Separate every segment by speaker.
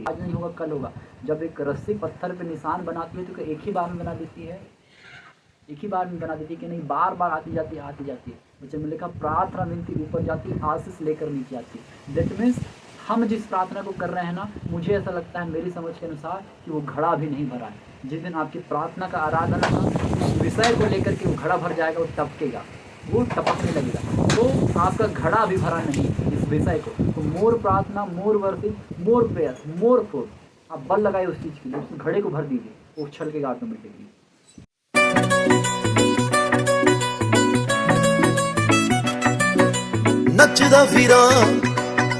Speaker 1: आज नहीं होगा कल होगा। जब एक रस्सी पत्थर पे निशान बनाती है तो क्या एक ही बार में बना देती है? एक ही बार में बना देती है कि नहीं, बार बार आती जाती है आती जाती है। बच्चे में लिखा प्रार्थना विनती ऊपर जाती है, आशीष लेकर नीचे आती है। दैट मीन्स हम जिस प्रार्थना को कर रहे हैं ना, मुझे ऐसा लगता है मेरी समझ के अनुसार कि वो घड़ा भी नहीं भरा है। जिस दिन आपकी प्रार्थना का आराधना का उस विषय को लेकर के वो घड़ा भर जाएगा, वो टपकेगा, वो टपकने लगेगा, तो आपका घड़ा भी भरा नहीं इस विषय को। तो मोर प्रार्थना, मोर वर्शिप, मोर प्रेयर, मोर फोर्स, आप बल लगाए उस चीज़ के लिए, उस घड़े को भर दीजिए, वो छलकेगा ऑटोमेटिकली।
Speaker 2: नचदा फिरा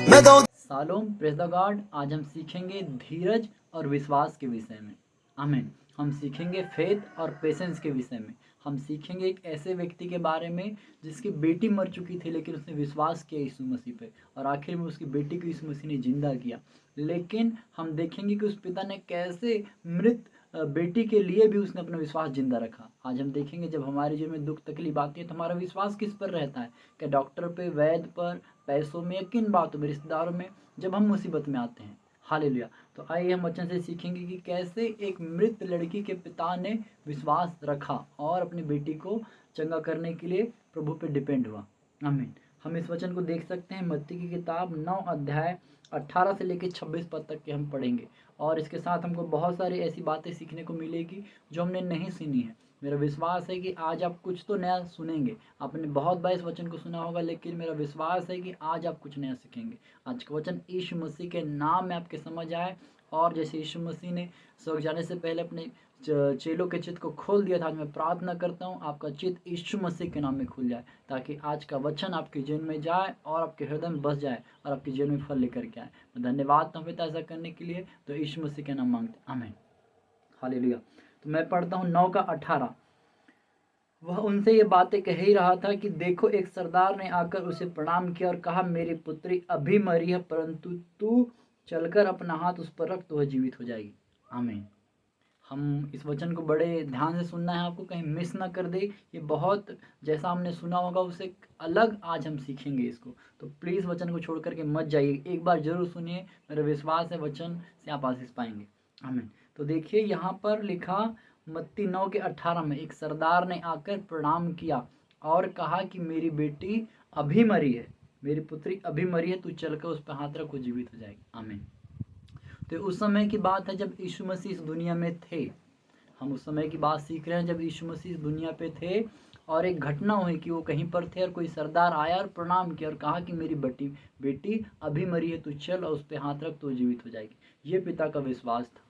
Speaker 2: मैं दो
Speaker 1: शालोम, प्रेज द गॉड। आज हम सीखेंगे धीरज और विश्वास के विषय में। आमीन। हम सीखेंगे फेथ और पेशेंस के विषय में। हम सीखेंगे एक ऐसे व्यक्ति के बारे में जिसकी बेटी मर चुकी थी, लेकिन उसने विश्वास किया यीशु मसीह पे, और आखिर में उसकी बेटी को यीशु मसीह ने जिंदा किया। लेकिन हम देखेंगे कि उस पिता ने कैसे मृत बेटी के लिए भी उसने अपना विश्वास जिंदा रखा। आज हम देखेंगे जब हमारे जीवन में दुख तकलीफ आती है तो हमारा विश्वास किस पर रहता है? क्या डॉक्टर पे, वैद्य पर, पैसों में, या किन बातों में, रिश्तेदारों में, जब हम मुसीबत में आते हैं? हालेलुया। तो आइए हम वचन से सीखेंगे कि कैसे एक मृत लड़की के पिता ने विश्वास रखा और अपनी बेटी को चंगा करने के लिए प्रभु पे डिपेंड हुआ। आमीन। हम इस वचन को देख सकते हैं मत्ती की किताब 9 अध्याय 18 से लेकर 26 पद तक के हम पढ़ेंगे, और इसके साथ हमको बहुत सारी ऐसी बातें सीखने को मिलेगी जो हमने नहीं सुनी है। मेरा विश्वास है कि आज आप कुछ तो नया सुनेंगे। आपने बहुत बार इस वचन को सुना होगा, लेकिन मेरा विश्वास है कि आज आप कुछ नया सीखेंगे। आज का वचन यीशु मसीह के नाम में आपके समझ आए, और जैसे यीशु मसीह ने स्वर्ग जाने से पहले अपने चेलों के चित्त को खोल दिया था, आज मैं प्रार्थना करता हूँ आपका चित्त यीशु मसीह के नाम में खुल जाए, ताकि आज का वचन आपके जीवन में जाए और आपके हृदय में बस जाए और आपके जीवन में फल लेकर के आए। मैं धन्यवाद तुम्हें ऐसा करने के लिए, तो यीशु मसीह के नाम मांगते, आमीन। हालेलुया। तो मैं पढ़ता हूँ 9 का 18। वह उनसे ये बातें कह ही रहा था कि देखो, एक सरदार ने आकर उसे प्रणाम किया और कहा, मेरी पुत्री अभी मरी है, परंतु तू चलकर अपना हाथ उस पर रख तो वह जीवित हो जाएगी। आमीन। हम इस वचन को बड़े ध्यान से सुनना है आपको, कहीं मिस ना कर दे। ये बहुत जैसा हमने सुना होगा उससे अलग आज हम सीखेंगे इसको, तो प्लीज़ वचन को छोड़ करके मत जाइए, एक बार जरूर सुनिए। मेरा विश्वास है वचन से आप आशीष पाएंगे। आमीन। तो देखिए यहाँ पर लिखा मत्ती 9 के 18 में, एक सरदार ने आकर प्रणाम किया और कहा कि मेरी बेटी अभी मरी है, मेरी पुत्री अभी मरी है, तू चलकर उस पर हाथ रख, वो जीवित हो जाएगी। आमीन। तो उस समय की बात है जब यीशु मसीह इस दुनिया में थे। हम उस समय की बात सीख रहे हैं जब यीशु मसीह इस दुनिया पे थे, और एक घटना हुई कि वो कहीं पर थे और कोई सरदार आया और प्रणाम किया और कहा कि मेरी बेटी अभी मरी है, तू चल और उस पर हाथ रख तो जीवित हो जाएगी। ये पिता का विश्वास था।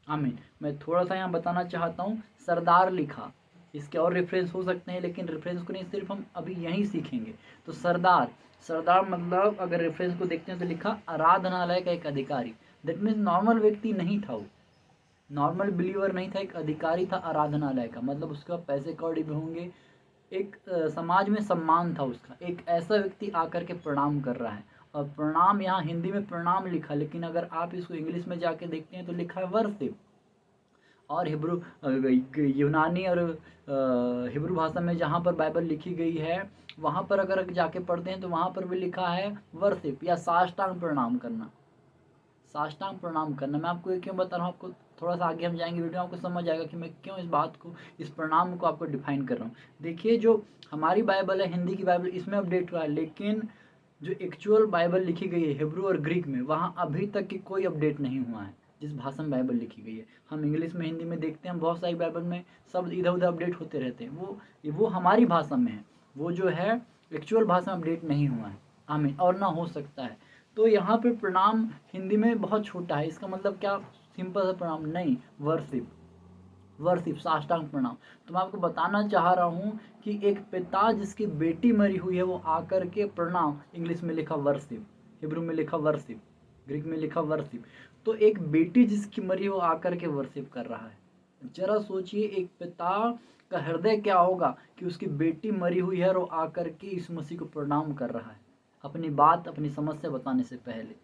Speaker 1: आमीन। मैं थोड़ा सा यहाँ बताना चाहता हूँ, सरदार लिखा, इसके और रेफरेंस हो सकते हैं, लेकिन रेफरेंस को नहीं, सिर्फ हम अभी यहीं सीखेंगे। तो सरदार, सरदार मतलब अगर रेफरेंस को देखते हैं तो लिखा आराधनालय का एक अधिकारी। दैट मीन्स नॉर्मल व्यक्ति नहीं था, वो नॉर्मल बिलीवर नहीं था, एक अधिकारी था आराधनालय का। मतलब उसके पास पैसे कौड़ी भी होंगे, एक समाज में सम्मान था उसका। एक ऐसा व्यक्ति आकर के प्रणाम कर रहा है, और प्रणाम यहाँ हिंदी में प्रणाम लिखा, लेकिन अगर आप इसको इंग्लिश में जाके देखते हैं तो लिखा है वर्शिप। और हिब्रू, यूनानी और हिब्रू भाषा में जहाँ पर बाइबल लिखी गई है वहाँ पर अगर जाके पढ़ते हैं तो वहाँ पर भी लिखा है वर्शिप या साष्टांग प्रणाम करना। साष्टांग प्रणाम करना। मैं आपको ये क्यों बता रहा हूँ, आपको थोड़ा सा आगे हम जाएंगे वीडियो, आपको समझ आएगा कि मैं क्यों इस बात को, इस प्रणाम को आपको डिफाइन कर रहा हूँ। देखिए, जो हमारी बाइबल है, हिंदी की बाइबल, इसमें अपडेट हुआ है, लेकिन जो एक्चुअल बाइबल लिखी गई है हिब्रू और ग्रीक में, वहाँ अभी तक की कोई अपडेट नहीं हुआ है जिस भाषा में बाइबल लिखी गई है। हम इंग्लिश में, हिंदी में देखते हैं, हम बहुत सारी बाइबल में शब्द इधर उधर अपडेट होते रहते हैं, वो हमारी भाषा में है, वो जो है एक्चुअल भाषा में अपडेट नहीं हुआ है। आमीन। और ना हो सकता है। तो यहाँ पे प्रणाम हिंदी में बहुत छोटा है, इसका मतलब क्या सिंपल सा प्रणाम नहीं, वर्शिप, वर्शिप, साष्टांग प्रणाम। तो मैं आपको बताना चाह रहा हूँ कि एक पिता जिसकी बेटी मरी हुई है, वो आकर के प्रणाम, इंग्लिश में लिखा वर्शिप, हिब्रू में लिखा वर्शिप, ग्रीक में लिखा वर्शिप। तो एक बेटी जिसकी मरी है वो आकर के वर्शिप कर रहा है। जरा सोचिए एक पिता का हृदय क्या होगा कि उसकी बेटी मरी हुई है और वो आकर के इस मसीह को प्रणाम कर रहा है, अपनी बात, अपनी समस्या बताने से पहले।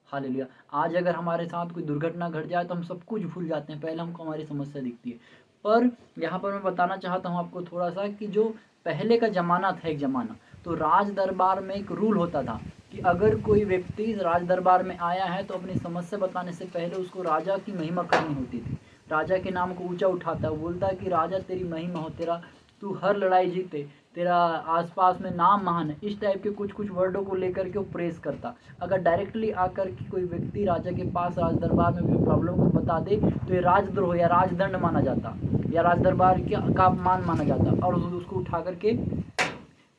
Speaker 1: हालेलुया। आज अगर हमारे साथ कोई दुर्घटना घट जाए तो हम सब कुछ भूल जाते हैं, पहले हमको हमारी समस्या दिखती है। पर यहाँ पर मैं बताना चाहता हूँ आपको थोड़ा सा कि जो पहले का ज़माना था, एक ज़माना, तो राज दरबार में एक रूल होता था कि अगर कोई व्यक्ति राज दरबार में आया है तो अपनी समस्या बताने से पहले उसको राजा की महिमा करनी होती थी। राजा के नाम को ऊंचा उठाता है, बोलता है कि राजा तेरी महिमा हो, तेरा तू हर लड़ाई जीते, तेरा आसपास में नाम महान है। इस टाइप के कुछ कुछ वर्डों को लेकर के वो प्रेस करता। अगर डायरेक्टली आकर के कोई व्यक्ति राजा के पास राज दरबार में भी प्रॉब्लम को बता दे तो ये राजद्रोह या राजदंड माना जाता, या राज दरबार का अपमान माना जाता, और उसको उठा करके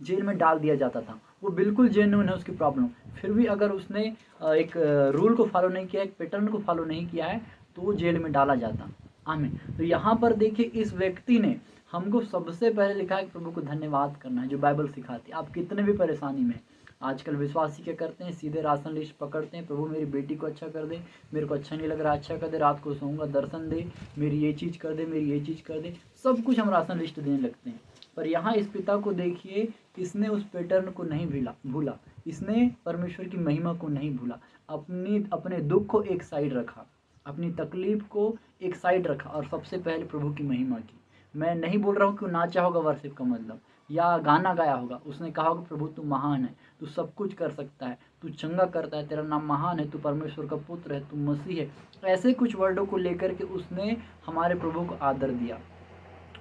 Speaker 1: जेल में डाल दिया जाता था। वो बिल्कुल जेन्युइन है उसकी प्रॉब्लम, फिर भी अगर उसने एक रूल को फॉलो नहीं किया, एक पैटर्न को फॉलो नहीं किया है, तो वो जेल में डाला जाता। आमीन। तो यहाँ पर देखिए इस व्यक्ति ने हमको सबसे पहले लिखा है प्रभु को धन्यवाद करना है, जो बाइबल सिखाती है। आप कितने भी परेशानी में, आजकल विश्वासी क्या करते हैं, सीधे राशन लिस्ट पकड़ते हैं, प्रभु मेरी बेटी को अच्छा कर दे, मेरे को अच्छा नहीं लग रहा, अच्छा कर दे, रात को सोऊंगा, दर्शन दे, मेरी ये चीज़ कर दे, मेरी ये चीज़ कर दे, सब कुछ हम राशन लिस्ट देने लगते हैं। पर यहाँ इस पिता को देखिए, इसने उस पैटर्न को नहीं भूला, इसने परमेश्वर की महिमा को नहीं भूला, अपने दुख को एक साइड रखा, अपनी तकलीफ को एक साइड रखा, और सबसे पहले प्रभु की महिमा की। मैं नहीं बोल रहा हूँ कि नाचा होगा वर्शिप का मतलब, या गाना गाया होगा। उसने कहा होगा प्रभु तू महान है, तू सब कुछ कर सकता है, तू चंगा करता है, तेरा नाम महान है, तू परमेश्वर का पुत्र है, तू मसीह है। ऐसे कुछ वर्डों को लेकर के उसने हमारे प्रभु को आदर दिया।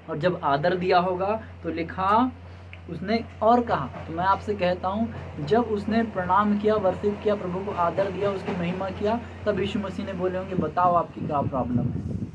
Speaker 1: और जब आदर दिया होगा तो लिखा उसने और कहा, तो मैं आपसे कहता हूँ जब उसने प्रणाम किया, वर्शिप किया, प्रभु को आदर दिया, उसकी महिमा किया, तब यीशु मसीह ने बोले होंगे बताओ आपकी क्या प्रॉब्लम है।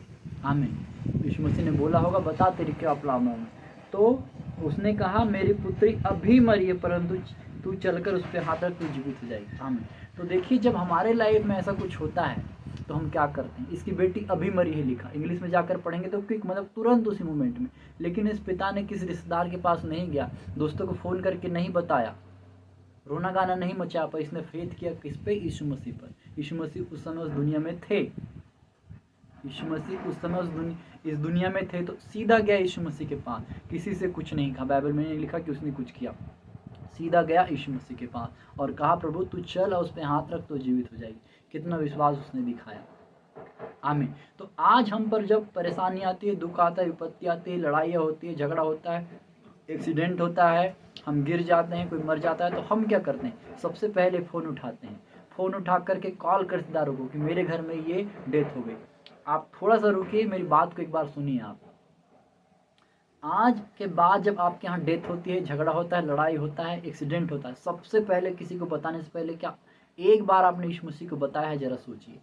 Speaker 1: आमीन। यीशु मसीह ने बोला होगा बता तेरी क्या प्रॉब्लम है। तो उसने कहा मेरी पुत्री अभी मरी है, परंतु तू चलकर उस पर हाथ रख, तू जीवित हो जाएगी। आमीन। तो देखिए जब हमारे लाइफ में ऐसा कुछ होता है तो हम क्या करते हैं। इसकी बेटी अभी मरी है लिखा, इंग्लिश में जाकर पढ़ेंगे तो क्विक मतलब तुरंत उसी मोमेंट में। लेकिन इस पिता ने किसी रिश्तेदार के पास नहीं गया, दोस्तों को फ़ोन करके नहीं बताया, रोना गाना नहीं मचा पाया। इसने फेथ किया किस पे? यीशु मसीह पर। यीशु मसीह उस समय उस दुनिया में थे, यीशु मसीह उस समय इस दुनिया में थे, तो सीधा गया यीशु मसीह के पास, किसी से कुछ नहीं कहा। बाइबल में नहीं लिखा कि उसने कुछ किया, सीधा गया यीशु मसीह के पास और कहा प्रभु तू चल और उस पर हाथ रख तो जीवित हो जाएगी। कितना विश्वास उसने दिखाया। आमीन। तो आज हम पर जब परेशानी आती है, दुख आता है, विपत्ति आती है, लड़ाइयाँ होती है, झगड़ा होता है, एक्सीडेंट होता है, हम गिर जाते हैं, कोई मर जाता है, तो हम क्या करते हैं? सबसे पहले फ़ोन उठाते हैं। फ़ोन उठा करके कॉल कर रिश्तेदारों को कि मेरे घर में ये डेथ हो गई। आप थोड़ा सा रुकिए, मेरी बात को एक बार सुनिए। आप आज के बाद जब आपके यहाँ डेथ होती है, झगड़ा होता है, लड़ाई होता है, एक्सीडेंट होता है, सबसे पहले किसी को बताने से पहले क्या एक बार आपने यीशु मसीह को बताया है? जरा सोचिए।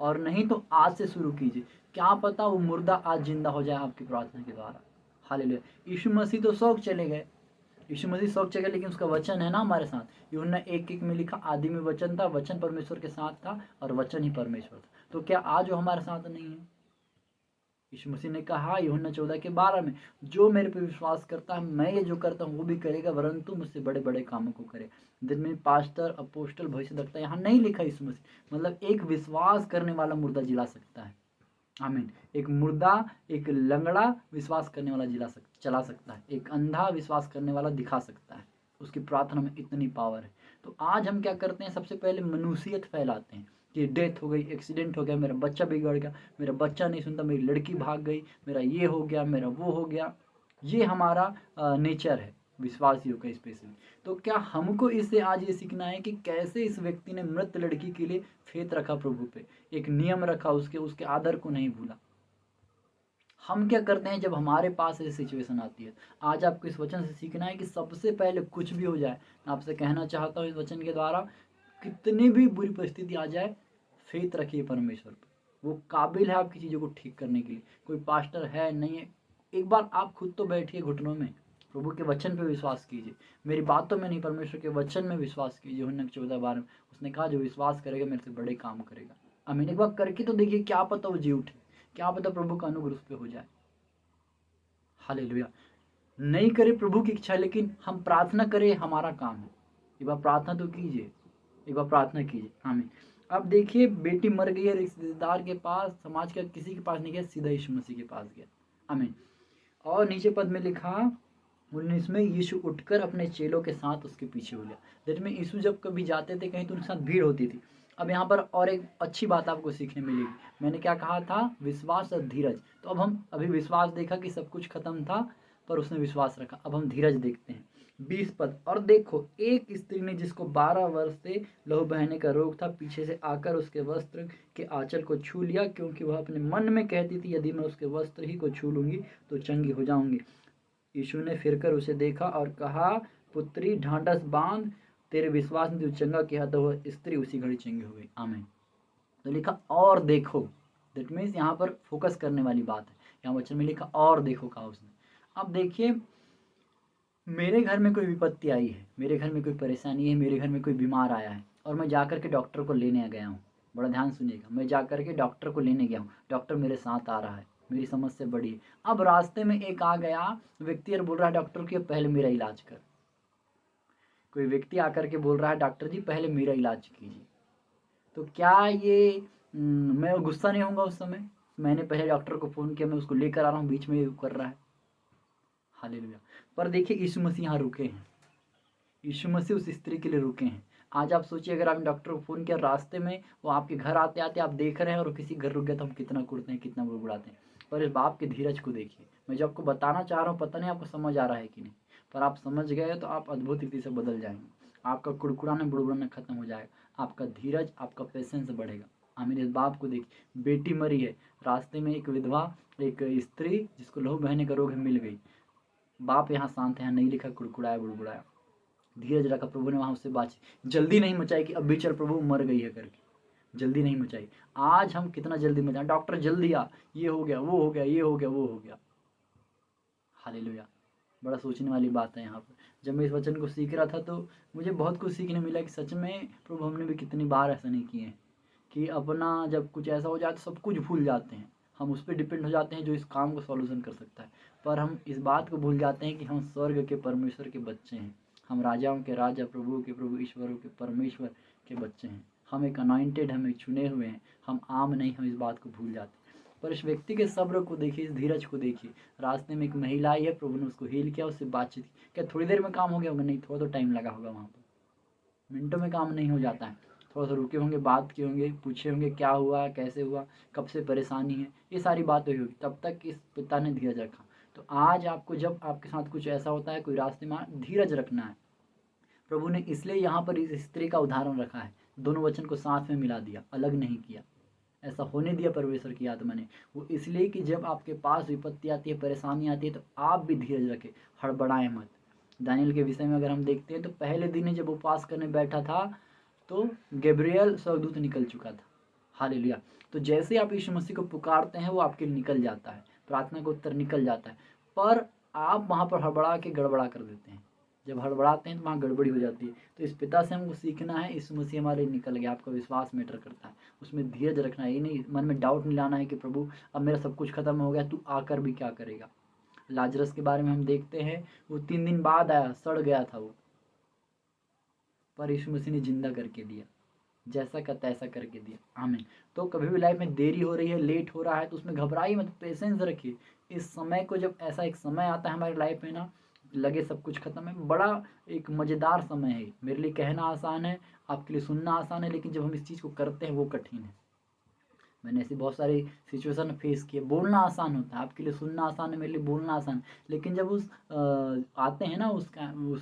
Speaker 1: और नहीं तो आज से शुरू कीजिए, क्या पता वो मुर्दा आज जिंदा हो जाए आपकी प्रार्थना के द्वारा। हालेलुया। यीशु मसीह तो शौक चले गए, यीशु मसीह शौक चले गए, लेकिन उसका वचन है ना हमारे साथ। यूहन्ना 1:1 में लिखा आदि में वचन था, वचन परमेश्वर के साथ था और वचन ही परमेश्वर था। तो क्या आज वो हमारे साथ नहीं है? यीशु मसीह ने कहा यूहन्ना 14:12 में, जो मेरे पे विश्वास करता है, मैं ये जो करता हूँ वो भी करेगा, वरन्तु मुझसे बड़े बड़े कामों को करे। दिन में पास्टर, अपोस्टल, भविष्यद्वक्ता यहाँ नहीं लिखा यीशु मसीह। मतलब एक विश्वास करने वाला मुर्दा जिला सकता है। आमीन। एक मुर्दा, एक लंगड़ा विश्वास करने वाला चला सकता है, एक अंधा विश्वास करने वाला दिखा सकता है। उसकी प्रार्थना में इतनी पावर है। तो आज हम क्या करते हैं? सबसे पहले मनुष्यत फैलाते हैं कि डेथ हो गई, एक्सीडेंट हो गया, मेरा बच्चा बिगड़ गया, मेरा बच्चा नहीं सुनता, मेरी लड़की भाग गई, मेरा ये हो गया, मेरा वो हो गया। ये हमारा नेचर है विश्वासियों का स्पेशली। तो क्या हमको इससे आज ये सीखना है कि कैसे इस व्यक्ति ने मृत लड़की के लिए फेथ रखा प्रभु पे, एक नियम रखा, उसके आदर को नहीं भूला। हम क्या करते हैं जब हमारे पास ऐसी सिचुएशन आती है? आज आपको इस वचन से सीखना है कि सबसे पहले कुछ भी हो जाए, मैं आपसे कहना चाहता हूँ इस वचन के द्वारा, कितनी भी बुरी परिस्थिति आ जाए, फेथ रखिए परमेश्वर पर। वो काबिल है आपकी चीज़ों को ठीक करने के लिए। कोई पास्टर है नहीं है, एक बार आप खुद तो बैठिए घुटनों में, प्रभु के वचन पे विश्वास कीजिए। मेरी बातों में नहीं, परमेश्वर के वचन में विश्वास कीजिए। यूहन्ना 14:12 में उसने कहा जो विश्वास करेगा मेरे से बड़े काम करेगा। आमीन। एक बार करके तो देखिए, क्या पता वो जी उठे, क्या पता प्रभु का अनुग्रह उस पे हो जाए। हालेलुया। नहीं करे प्रभु की इच्छा, लेकिन हम प्रार्थना करें, हमारा काम है। एक बार प्रार्थना तो कीजिए, एक बार प्रार्थना कीजिए। आमीन। अब देखिए बेटी मर गई है, रिश्तेदार के पास, समाज के किसी के पास नहीं गया, सीधा यीशु मसीह के पास गया। आमीन। और नीचे पद में लिखा 19 में, यीशु उठकर अपने चेलों के साथ उसके पीछे हो गया। दैट में यीशु जब कभी जाते थे कहीं तो उनके साथ भीड़ होती थी। अब यहाँ पर और एक अच्छी बात आपको सीखने मिलेगी। मैंने क्या कहा था? विश्वास और धीरज। तो अब हम अभी विश्वास देखा कि सब कुछ खत्म था, पर उसने विश्वास रखा। अब हम धीरज देखते हैं। 20 पद। और देखो, एक स्त्री ने जिसको 12 वर्ष से लहू बहने का रोग था, पीछे से आकर उसके वस्त्र के आंचल को छू लिया, क्योंकि वह अपने मन में कहती थी, यदि मैं उसके वस्त्र ही को छू लूंगी तो चंगी हो जाऊंगी। यीशु ने फिरकर उसे देखा और कहा, पुत्री, ढांढस बांध, तेरे विश्वास ने तुझे चंगा किया। तो वह स्त्री उसी घड़ी चंगी हो गई। आमीन। तो लिखा और देखो, दैट मीन्स यहाँ पर फोकस करने वाली बात है। यहाँ वचन में लिखा और देखो, कहा उसने। अब देखिए, मेरे घर में कोई विपत्ति आई है, मेरे घर में कोई परेशानी है, मेरे घर में कोई बीमार आया है और मैं जाकर के डॉक्टर को लेने गया हूँ। बड़ा ध्यान सुनिएगा, मैं जाकर के डॉक्टर को लेने गया हूँ, डॉक्टर मेरे साथ आ रहा है, मेरी समस्या बड़ी है। अब रास्ते में एक आ गया व्यक्ति और बोल रहा है डॉक्टर कि पहले मेरा इलाज कर। कोई व्यक्ति आकर के बोल रहा है, डॉक्टर जी पहले मेरा इलाज कीजिए। तो क्या ये मैं गुस्सा नहीं होऊंगा उस समय? मैंने पहले डॉक्टर को फ़ोन किया, मैं उसको लेकर आ रहा हूँ, बीच में ये कर रहा है। हालेलुया। पर देखिए, यीशु मसीह यहाँ रुके हैं, यीशु मसीह उस स्त्री के लिए रुके हैं। आज आप सोचिए, अगर आपने डॉक्टर को फ़ोन किया, रास्ते में वो आपके घर आते आते आप देख रहे हैं और किसी घर रुक गया, तो हम कितना कुड़ते हैं, कितना बुड़बुड़ाते हैं। पर इस बाप के धीरज को देखिए। मैं जो आपको बताना चाह रहा हूँ, पता नहीं आपको समझ आ रहा है कि नहीं, पर आप समझ गए तो आप अद्भुत रीति से बदल जाएंगे। आपका कुड़कुड़ाना बुड़बुड़ाना खत्म हो जाएगा, आपका धीरज, आपका पेशेंस बढ़ेगा। आमीन। इस बाप को देखिए, बेटी मरी है, रास्ते में एक विधवा, एक स्त्री जिसको लहू बहने का रोग है, मिल गई। बाप यहाँ शांत है, यहाँ नहीं लिखा कुड़कुड़ाया बुड़बुड़ाया, धीरज रखा। प्रभु ने वहाँ उससे बातचीत, जल्दी नहीं मचाई कि अभी चल प्रभु मर गई है करके, जल्दी नहीं मचाई। आज हम कितना जल्दी मचाएं, डॉक्टर जल्दी आ, ये हो गया, वो हो गया, ये हो गया, वो हो गया। हालेलुया। बड़ा सोचने वाली बात है यहाँ पर। जब मैं इस वचन को सीख रहा था तो मुझे बहुत कुछ सीखने मिला कि सच में प्रभु हमने भी कितनी बार ऐसा नहीं किए हैं कि अपना जब कुछ ऐसा हो जाए तो सब कुछ भूल जाते हैं, हम उस पर डिपेंड हो जाते हैं जो इस काम को सॉल्यूशन कर सकता है। पर हम इस बात को भूल जाते हैं कि हम स्वर्ग के परमेश्वर के बच्चे हैं, हम राजाओं के राजा, प्रभु के प्रभु, ईश्वरों के परमेश्वर के बच्चे हैं। हम एक अनॉइंटेड, हम एक चुने हुए हैं, हम आम नहीं, हम इस बात को भूल जाते हैं। पर इस व्यक्ति के सब्र को देखिए, इस धीरज को देखिए। रास्ते में एक महिला आई है, प्रभु ने उसको हील किया, उससे बातचीत की। क्या थोड़ी देर में काम हो गया होगा? नहीं, थोड़ा तो टाइम लगा होगा वहाँ पर। मिनटों में काम नहीं हो जाता है, थोड़ा सा रुके होंगे, बात किए होंगे, पूछे होंगे क्या हुआ, कैसे हुआ, कब से परेशानी है, ये सारी बातें हुई होगी। तब तक इस पिता ने धीरज रखा। तो आज आपको जब आपके साथ कुछ ऐसा होता है, कोई रास्ते में, धीरज रखना है। प्रभु ने इसलिए यहाँ पर इस स्त्री का उदाहरण रखा है, दोनों वचन को साथ में मिला दिया, अलग नहीं किया। ऐसा होने दिया परमेश्वर की आत्मा ने, वो इसलिए कि जब आपके पास विपत्ति आती है, परेशानी आती है, तो आप भी धीरज रखें, हड़बड़ाएं मत। दानियल के विषय में अगर हम देखते हैं तो पहले दिन ही जब उपवास करने बैठा था तो गैब्रियल स्वर्गदूत निकल चुका था। हालेलुया। तो जैसे आप यीशु मसीह को पुकारते हैं, वो आपके लिए निकल जाता है, प्रार्थना का उत्तर निकल जाता है। पर आप वहाँ पर हड़बड़ा के गड़बड़ा कर देते हैं। जब हड़बड़ाते हैं तो वहाँ गड़बड़ी हो जाती है। तो इस पिता से हमको सीखना है, यीशु मसीह हमारे लिए निकल गया। आपका विश्वास मैटर करता है, उसमें धीरज रखना है। ये नहीं मन में डाउट नहीं लाना है कि प्रभु अब मेरा सब कुछ खत्म हो गया, तू आकर भी क्या करेगा। लाजरस के बारे में हम देखते हैं, वो 3 दिन बाद आया, सड़ गया था वो, पर यीशु मसीह ने जिंदा करके दिया, जैसा का तैसा करके दिया। आमीन। तो कभी भी लाइफ में देरी हो रही है, लेट हो रहा है, तो उसमें घबराइए मत, पेशेंस रखिए। इस समय को, जब ऐसा एक समय आता है हमारी लाइफ में ना, लगे सब कुछ खत्म है, बड़ा एक मज़ेदार समय है। मेरे लिए कहना आसान है, आपके लिए सुनना आसान है, लेकिन जब हम इस चीज़ को करते हैं वो कठिन है। मैंने ऐसी बहुत सारी सिचुएशन फेस किए। बोलना आसान होता है, आपके लिए सुनना आसान है, मेरे लिए बोलना आसान। लेकिन जब आते हैं ना उस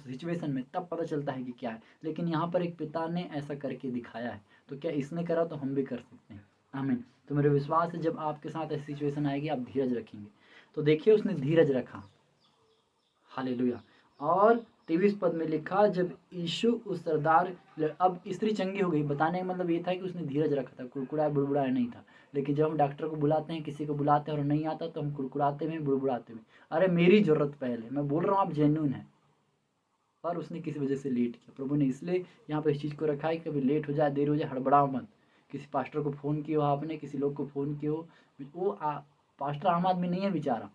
Speaker 1: सिचुएशन में, तब पता चलता है कि क्या है। लेकिन यहाँ पर एक पिता ने ऐसा करके दिखाया है, तो क्या इसने करा तो हम भी कर सकते हैं। आमीन। तो मेरा विश्वास है जब आपके साथ ऐसी सिचुएशन आएगी, आप धीरज रखेंगे। तो देखिए, उसने धीरज रखा। हालेलुया। और 23 पद में लिखा, जब यीशु उस सरदार, अब स्त्री चंगी हो गई, बताने का मतलब ये था कि उसने धीरज रखा था, कुड़कुड़ाया बुड़बुड़ाया नहीं था। लेकिन जब हम डॉक्टर को बुलाते हैं, किसी को बुलाते हैं और नहीं आता, तो हम कुड़कुड़ाते हुए, बुड़बुड़ाते हुए, अरे मेरी ज़रूरत पहले, मैं बोल रहा हूँ आप जेन्युइन है। पर उसने किसी वजह से लेट किया। प्रभु ने इसलिए यहाँ पर इस चीज़ को रखा है कि कभी लेट हो जाए, देर हो जाए, हड़बड़ाओ मत। किसी पास्टर को फ़ोन किया हो आपने, किसी लोग को फ़ोन किया हो, वो पास्टर आम आदमी नहीं है बेचारा,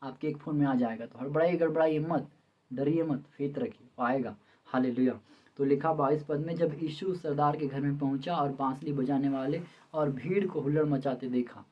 Speaker 1: आपके एक फ़ोन में आ जाएगा। तो हड़बड़ाइए गड़बड़ाइए मत, डरिए मत, फेथ रखिए, वो आएगा। हालेलुया। तो लिखा 22 पद में, जब यीशु सरदार के घर में पहुंचा और बांसुरी बजाने वाले और भीड़ को हुल्लड़ मचाते देखा,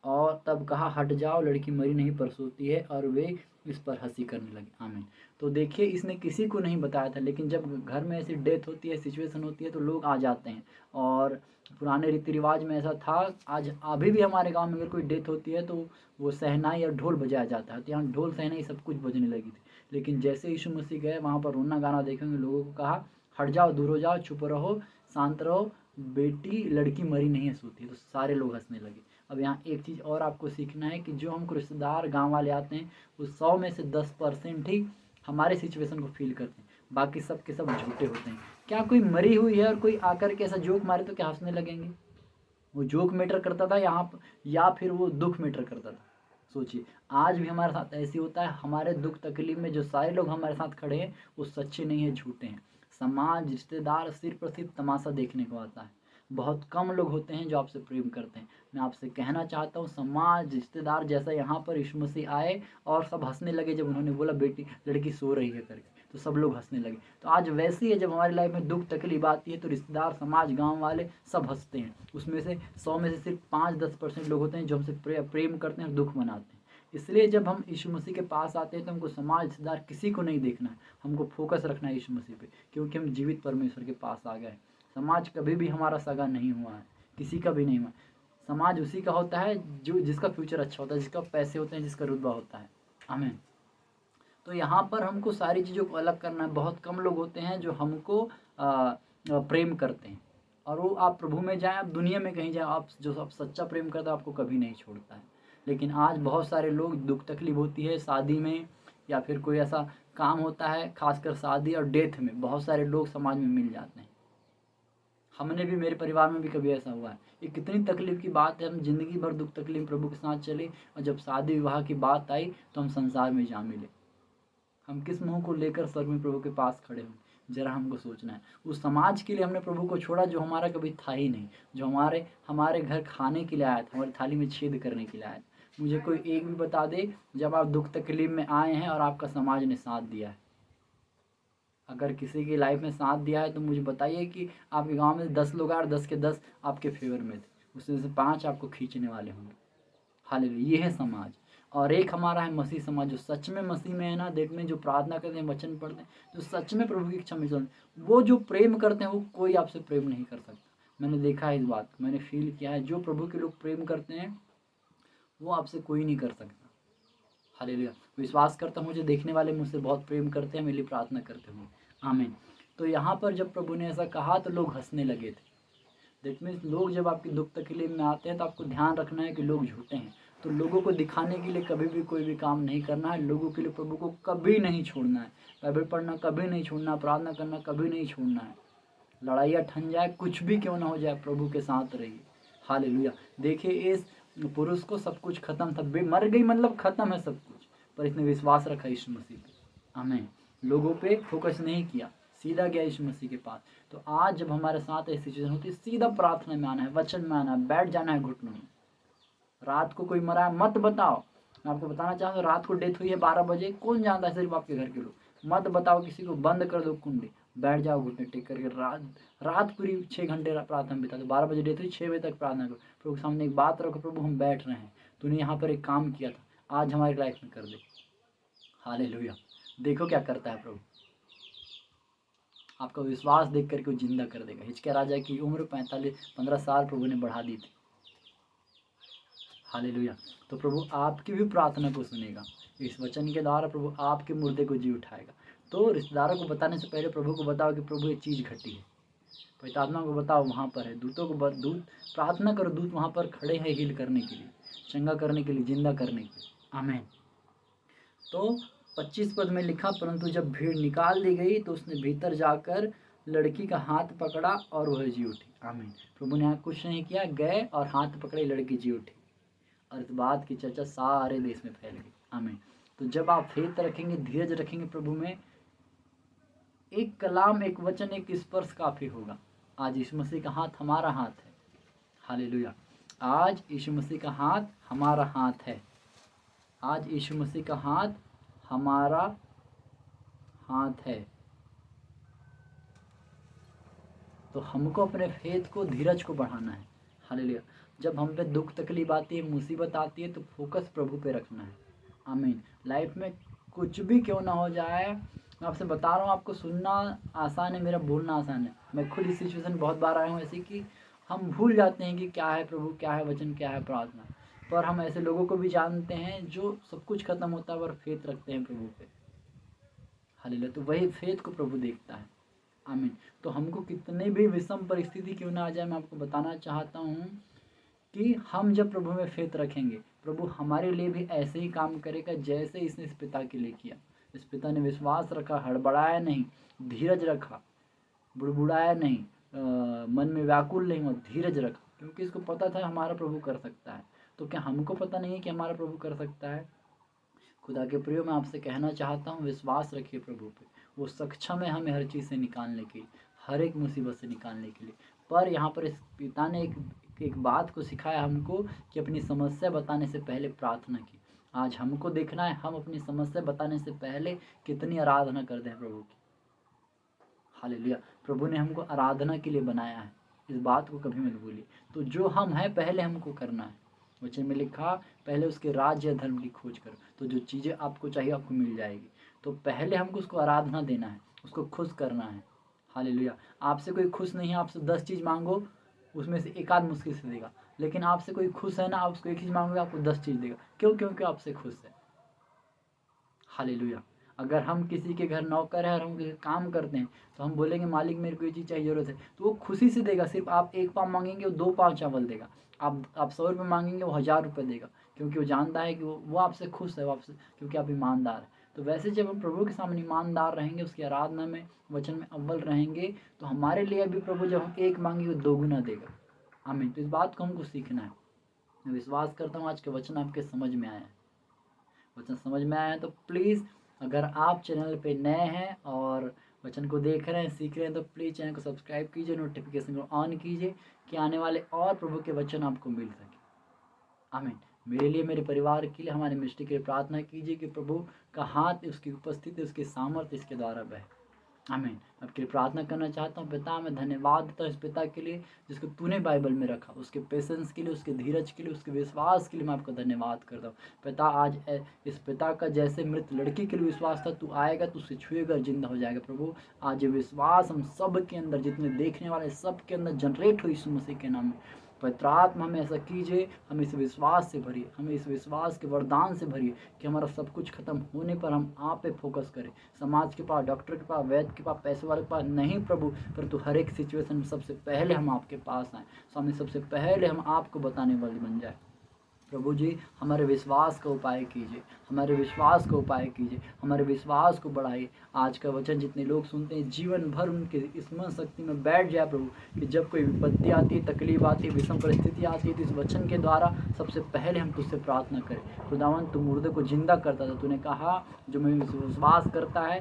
Speaker 1: और तब कहा, हट जाओ, लड़की मरी नहीं पर सोती है। और वे इस पर हंसी करने लगे। आमीन। तो देखिए, इसने किसी को नहीं बताया था, लेकिन जब घर में ऐसी डेथ होती है, सिचुएशन होती है, तो लोग आ जाते हैं। और पुराने रीति रिवाज में ऐसा था, आज अभी भी हमारे गांव में अगर कोई डेथ होती है तो वो शहनाई और ढोल बजाया जाता है। तो यहाँ ढोल शहनाई सब कुछ बजने लगी थी। लेकिन जैसे यीशु मसीह गए वहाँ पर रोना गाना देखेंगे, लोगों को कहा हट जाओ, दूर हो जाओ, चुप रहो, शांत रहो, बेटी लड़की मरी नहीं है, सोती है। तो सारे लोग हंसने लगे। अब यहाँ एक चीज़ और आपको सीखना है कि जो हमको रिश्तेदार गाँव वाले आते हैं, उस 100 में से 10% ही हमारे सिचुएशन को फील करते हैं, बाकी सब के सब झूठे होते हैं। क्या कोई मरी हुई है और कोई आकर के ऐसा जोक मारे तो क्या हंसने लगेंगे? वो जोक मैटर करता था यहाँ पर, या फिर वो दुख मैटर करता था? सोचिए, आज भी हमारे साथ ऐसे होता है। हमारे दुख तकलीफ में जो सारे लोग हमारे साथ खड़े हैं वो सच्चे नहीं है, झूठे हैं। समाज, रिश्तेदार सिर्फ और सिर्फ तमाशा देखने को आता है। बहुत कम लोग होते हैं जो आपसे प्रेम करते हैं। मैं आपसे कहना चाहता हूँ, समाज, रिश्तेदार जैसा यहाँ पर यीशु मसीह आए और सब हंसने लगे जब उन्होंने बोला बेटी लड़की सो रही है करके, तो सब लोग हंसने लगे। तो आज वैसे ही है, जब हमारी लाइफ में दुख तकलीफ आती है तो रिश्तेदार, समाज, गांव वाले सब हंसते हैं। उसमें से 100 में से सिर्फ 5-10% लोग होते हैं जो हमसे प्रेम करते हैं और दुख मनाते हैं। इसलिए जब हम यीशु मसीह के पास आते हैं तो हमको समाज, रिश्तेदार किसी को नहीं देखना है, हमको फोकस रखना है यीशु मसीह पे, क्योंकि हम जीवित परमेश्वर के पास आ गए। समाज कभी भी हमारा सगा नहीं हुआ है, किसी का भी नहीं हुआ। समाज उसी का होता है जो जिसका फ्यूचर अच्छा होता है, जिसका पैसे होते हैं, जिसका रुतबा होता है। आमीन। तो यहाँ पर हमको सारी चीज़ों को अलग करना है। बहुत कम लोग होते हैं जो हमको प्रेम करते हैं, और वो आप प्रभु में जाएं, आप दुनिया में कहीं जाएं, आप जो आप सच्चा प्रेम करता है आपको कभी नहीं छोड़ता है। लेकिन आज बहुत सारे लोग, दुख तकलीफ होती है शादी में, या फिर कोई ऐसा काम होता है, खासकर शादी और डेथ में बहुत सारे लोग समाज में मिल जाते हैं। हमने भी, मेरे परिवार में भी कभी ऐसा हुआ है। ये कितनी तकलीफ की बात है, हम ज़िंदगी भर दुख तकलीफ प्रभु के साथ चले, और जब शादी विवाह की बात आई तो हम संसार में जा मिले। हम किस मुंह को लेकर स्वर्ग में प्रभु के पास खड़े हों? जरा हमको सोचना है। उस समाज के लिए हमने प्रभु को छोड़ा जो हमारा कभी था ही नहीं, जो हमारे घर खाने के लिए आया था, हमारी थाली में छेद करने के लिए आया था। मुझे कोई एक भी बता दे जब आप दुख तकलीफ में आए हैं और आपका समाज ने साथ दिया है। अगर किसी की लाइफ में साथ दिया है तो मुझे बताइए कि आपके गांव में 10 लोग आए और 10 के 10 आपके फेवर में थे, उसमें से 5 आपको खींचने वाले होंगे। हालेलुया, ये है समाज। और एक हमारा है मसीह समाज, जो सच में मसीह में है ना, देख में जो प्रार्थना करते हैं, वचन पढ़ते हैं, जो सच में प्रभु की इच्छा में चलते हैं, वो जो प्रेम करते हैं वो कोई आपसे प्रेम नहीं कर सकता। मैंने देखा है इस बात को, मैंने फील किया है। जो प्रभु के लोग प्रेम करते हैं वो आपसे कोई नहीं कर सकता। हालेलुया, विश्वास करता हूँ मुझे देखने वाले मुझसे बहुत प्रेम करते हैं, मेरे लिए प्रार्थना करते होंगे। आमीन। तो यहाँ पर जब प्रभु ने ऐसा कहा तो लोग हंसने लगे थे। दैट मीन्स लोग जब आपकी दुख तकलीफ में आते हैं तो आपको ध्यान रखना है कि लोग झूठे हैं। तो लोगों को दिखाने के लिए कभी भी कोई भी काम नहीं करना है। लोगों के लिए प्रभु को कभी नहीं छोड़ना है। बाइबल पढ़ना कभी नहीं छोड़ना, प्रार्थना करना कभी नहीं छोड़ना है। लड़ाइयाँ ठन जाए, कुछ भी क्यों ना हो जाए, प्रभु के साथ रहिए। हालेलुया। देखिए, इस पुरुष को सब कुछ खत्म था, मर गई मतलब खत्म है सब कुछ, पर इसने विश्वास रखा यीशु मसीह पे। आमीन। लोगों पे फोकस नहीं किया, सीधा गया यीशु मसीह के पास। तो आज जब हमारे साथ ऐसी सिचुएशन होती है, सीधा प्रार्थना में आना है, वचन में आना है, बैठ जाना है घुटनों में। रात को कोई मरा है मत बताओ। मैं आपको बताना चाहता हूँ, रात को डेथ हुई है 12 बजे, कौन जानता है? सिर्फ आपके घर के लोग। मत बताओ किसी को, बंद कर दो कुंडी, बैठ जाओ घुटने टेक करके। रात पूरी 6 घंटे प्रार्थना में बिता दो। 12 बजे डेथ हुई, 6 बजे तक प्रार्थना करो। प्रभु के सामने एक बात रखो, प्रभु हम बैठ रहे हैं, तूने यहाँ पर एक काम किया था, आज हमारी लाइफ में कर दे। हालेलुया। देखो क्या करता है प्रभु। आपका विश्वास देख करके वो जिंदा कर देगा। हिजकिय्याह राजा की उम्र 15 साल प्रभु ने बढ़ा दी थी। हालेलुया। तो प्रभु आपकी भी प्रार्थना को सुनेगा। इस वचन के द्वारा प्रभु आपके मुर्दे को जी उठाएगा। तो रिश्तेदारों को बताने से पहले प्रभु को बताओ कि प्रभु ये चीज़ घटी है। पवित्र आत्मा को बताओ वहाँ पर है। दूतों को दूत प्रार्थना करो, दूत वहाँ पर खड़े हैं हील करने के लिए, चंगा करने के लिए, जिंदा करने के लिए। आमीन। तो 25 पद में लिखा, परंतु जब भीड़ निकाल दी गई तो उसने भीतर जाकर लड़की का हाथ पकड़ा और वह जी उठी। आमीन। प्रभु ने कुछ नहीं किया, गए और हाथ पकड़े, लड़की जी उठी, और इस बात की चर्चा सारे देश में फैल गई। आमीन। तो जब आप फेथ रखेंगे, धीरज रखेंगे प्रभु में, एक कलाम, एक वचन, एक स्पर्श काफ़ी होगा। आज यीशु मसीह का हाथ हमारा हाथ है। हालेलुया। आज यीशु मसीह का हाथ हमारा हाथ है। आज यीशु मसीह का हाथ हमारा हाथ है। तो हमको अपने फेथ को, धीरज को बढ़ाना है। हालेलुया। जब हम पे दुख तकलीफ आती है, मुसीबत आती है, तो फोकस प्रभु पे रखना है। आमीन। लाइफ में कुछ भी क्यों ना हो जाए, मैं आपसे बता रहा हूँ, आपको सुनना आसान है, मेरा बोलना आसान है। मैं खुद इस सिचुएशन बहुत बार आया हूँ ऐसी कि हम भूल जाते हैं कि क्या है प्रभु, क्या है वचन, क्या है प्रार्थना। पर हम ऐसे लोगों को भी जानते हैं जो सब कुछ खत्म होता है पर फेथ रखते हैं प्रभु पे। हालेलुया। तो वही फेथ को प्रभु देखता है। आमीन। तो हमको कितने भी विषम परिस्थिति क्यों ना आ जाए, मैं आपको बताना चाहता हूँ कि हम जब प्रभु में फेथ रखेंगे, प्रभु हमारे लिए भी ऐसे ही काम करेगा जैसे इसने इस पिता के लिए किया। इस पिता ने विश्वास रखा, हड़बड़ाया नहीं, धीरज रखा, बुड़बुड़ाया नहीं, मन में व्याकुल नहीं हुआ, धीरज रखा, क्योंकि इसको पता था हमारा प्रभु कर सकता है। तो क्या हमको पता नहीं है कि हमारा प्रभु कर सकता है? खुदा के प्रियो, मैं आपसे कहना चाहता हूँ, विश्वास रखिए प्रभु पे। वो सक्षम है हमें हर चीज़ से निकालने के लिए, हर एक मुसीबत से निकालने के लिए। पर यहाँ पर इस पिता ने एक बात को सिखाया हमको कि अपनी समस्या बताने से पहले प्रार्थना की। आज हमको देखना है हम अपनी समस्या बताने से पहले कितनी आराधना करते हैं प्रभु की। हालेलुया। प्रभु ने हमको आराधना के लिए बनाया है, इस बात को कभी मत भूलिए। तो जो हम हैं पहले हमको करना है। वचन में लिखा, पहले उसके राज्य धर्म की खोज करो, तो जो चीज़ें आपको चाहिए आपको मिल जाएगी। तो पहले हमको उसको आराधना देना है, उसको खुश करना है। हालेलुया। आपसे कोई खुश नहीं है, आपसे 10 चीज़ मांगो, उसमें से एक आध मुश्किल से देगा। लेकिन आपसे कोई खुश है ना, आप उसको एक चीज़ मांगोगे आपको 10 चीज़ देगा। क्यों? क्योंकि आपसे खुश है। हालेलुया। अगर हम किसी के घर नौकर हैं और हम किसी काम करते हैं, तो हम बोलेंगे मालिक मेरे को ये चीज़ चाहिए, ज़रूरत है, तो वो खुशी से देगा। सिर्फ आप 1 पाव मांगेंगे वो 2 पाव चावल देगा। आप 100 रुपये मांगेंगे वो 1000 रुपये देगा, क्योंकि वो जानता है कि वो आपसे खुश है, वो आपसे, क्योंकि आप ईमानदार हैं। तो वैसे जब हम प्रभु के सामने ईमानदार रहेंगे, उसकी आराधना में, वचन में अव्वल रहेंगे, तो हमारे लिए भी प्रभु जब हम 1 मांगेंगे वो 2 गुना देगा। आमीन। तो इस बात को हमको सीखना है। मैं विश्वास करता हूँ आज के वचन आपके समझ में आया है। वचन समझ में आया है तो प्लीज़, अगर आप चैनल पे नए हैं और वचन को देख रहे हैं, सीख रहे हैं, तो प्लीज़ चैनल को सब्सक्राइब कीजिए, नोटिफिकेशन को ऑन कीजिए कि आने वाले और प्रभु के वचन आपको मिल सके। आमीन। मेरे लिए, मेरे परिवार के लिए, हमारे मिनिस्ट्री के लिए प्रार्थना कीजिए कि प्रभु का हाथ, उसकी उपस्थिति, उसकी सामर्थ्य इसके द्वारा बहे। आमीन। आपके लिए प्रार्थना करना चाहता हूँ। पिता, मैं धन्यवाद देता हूँ इस पिता के लिए जिसको तूने बाइबल में रखा, उसके पेशेंस के लिए, उसके धीरज के लिए, उसके विश्वास के लिए मैं आपका धन्यवाद करता हूँ। पिता, आज इस पिता का जैसे मृत लड़की के लिए विश्वास था, तू आएगा, तू उसे छुएगा, जिंदा हो जाएगा। प्रभु, आज ये विश्वास हम सब के अंदर, जितने देखने वाले सब के अंदर जनरेट हो यीशु मसीह के नाम में। पवित्र आत्मा हमें ऐसा कीजिए, हमें इस विश्वास से भरिए, हमें इस विश्वास के वरदान से भरिए कि हमारा सब कुछ खत्म होने पर हम आप पे फोकस करें। समाज के पास, डॉक्टर के पास, वैद्य के पास, पैसे वाले के पास नहीं प्रभु, परंतु हर एक सिचुएशन में सबसे पहले हम आपके पास आएँ, सामने सबसे पहले हम आपको बताने वाले बन जाए। प्रभु जी, हमारे विश्वास का उपाय कीजिए, हमारे विश्वास का उपाय कीजिए, हमारे विश्वास को बढ़ाइए। आज का वचन जितने लोग सुनते हैं, जीवन भर उनके स्मरण शक्ति में बैठ जाए प्रभु, कि जब कोई विपत्ति आती है, तकलीफ आती है, विषम परिस्थिति आती है, तो इस वचन के द्वारा सबसे पहले हम तुझसे प्रार्थना करें। खुदावन, तू मुर्दे को जिंदा करता था, तूने कहा जो मैं विश्वास करता है,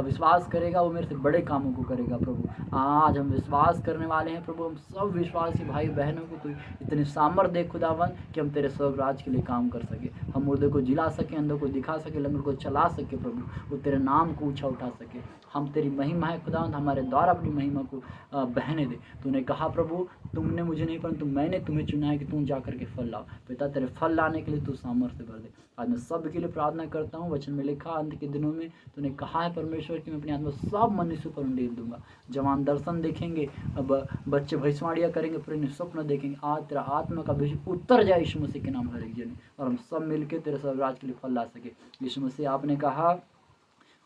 Speaker 1: विश्वास करेगा वो मेरे से बड़े कामों को करेगा। प्रभु, आज हम विश्वास करने वाले हैं प्रभु, हम सब विश्वासी भाई बहनों को तू इतनी सामर्थ दे खुदावन कि हम तेरे राज के लिए काम कर सके, हम मुर्दे को जिला सके, अंधों को दिखा सके, लंगड़ को चला सके प्रभु, वो तेरे नाम को ऊंचा उठा सके। हम तेरी महिमा है खुदावंद, हमारे द्वारा अपनी महिमा को बहने दे। तूने कहा प्रभु, तुमने मुझे नहीं परंतु मैंने तुम्हें चुना है कि तुम जा करके फल लाओ। पिता, तेरे फल लाने के लिए तू सामर्थ्य भर दे। आज मैं सब के लिए प्रार्थना करता हूँ। वचन में लिखा, अंत के दिनों में तूने कहा है परमेश्वर कि मैं अपनी आत्मा सब मनुष्य पर उंडेल दूंगा। जवान दर्शन देखेंगे, अब बच्चे भविष्यवाणियाँ करेंगे, फिर स्वप्न देखेंगे। आज तेरा आत्मा का बीज उतर जाए यीशु मसीह के नाम, हर एक जन, और हम सब मिलकर तेरे स्वराज के लिए फल ला सके। यीशु मसीह, आपने कहा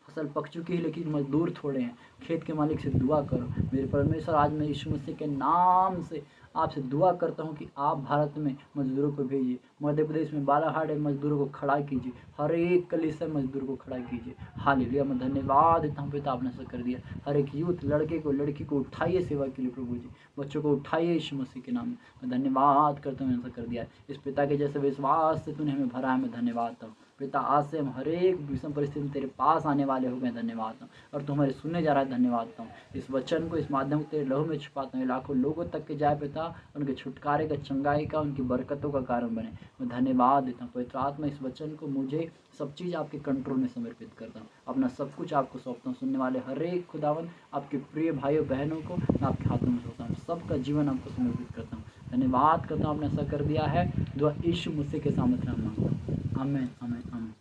Speaker 1: फसल पक चुकी है लेकिन मजदूर थोड़े हैं, खेत के मालिक से दुआ करो। मेरे परमेश्वर, आज मैं यीशु मसीह के नाम से आपसे दुआ करता हूं कि आप भारत में मजदूरों को भेजिए, मध्य प्रदेश में बालाघाट में मजदूरों को खड़ा कीजिए, हर एक कलीसिया मजदूर को खड़ा कीजिए। हालेलुया। मैं धन्यवाद देता हूँ पिता, आपने ऐसा कर दिया। हर एक यूथ, लड़के को, लड़की को उठाइए सेवा के लिए प्रभु जी, बच्चों को उठाइए यीशु मसीह के नाम में। मैं धन्यवाद करता हूँ, ऐसा कर दिया। इस पिता के जैसे विश्वास से तूने हमें भरा है, मैं धन्यवाद देता हूँ पिता। आज से हम हर एक विषम परिस्थिति में तेरे पास आने वाले हो गए, धन्यवाद हूँ, और तू हमारे सुनने जा रहा है, धन्यवाद हूँ। इस वचन को, इस माध्यम को तेरे लहू में छुपाता हूँ, लाखों लोगों तक के जाए पिता, उनके छुटकारे का, चंगाई का, उनकी बरकतों का कारण बने। मैं धन्यवाद देता हूँ पवित्र आत्मा, इस वचन को, मुझे सब चीज़ आपके कंट्रोल में समर्पित करता हूँ, अपना सब कुछ आपको सौंपता हूँ। सुनने वाले हर एक खुदावन, आपके प्रिय भाइयों बहनों को मैं आपके हाथों में सौंपता हूँ, सबका जीवन आपको समर्पित करता हूँ। धन्यवाद करता हूँ, आपने ऐसा कर दिया है। दुआ यीशु मसीह के सामर्थ्य नाम मांगता हूँ। आमीन, आमीन, आमीन।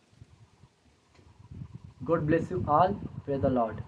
Speaker 1: God bless you all. Praise the Lord.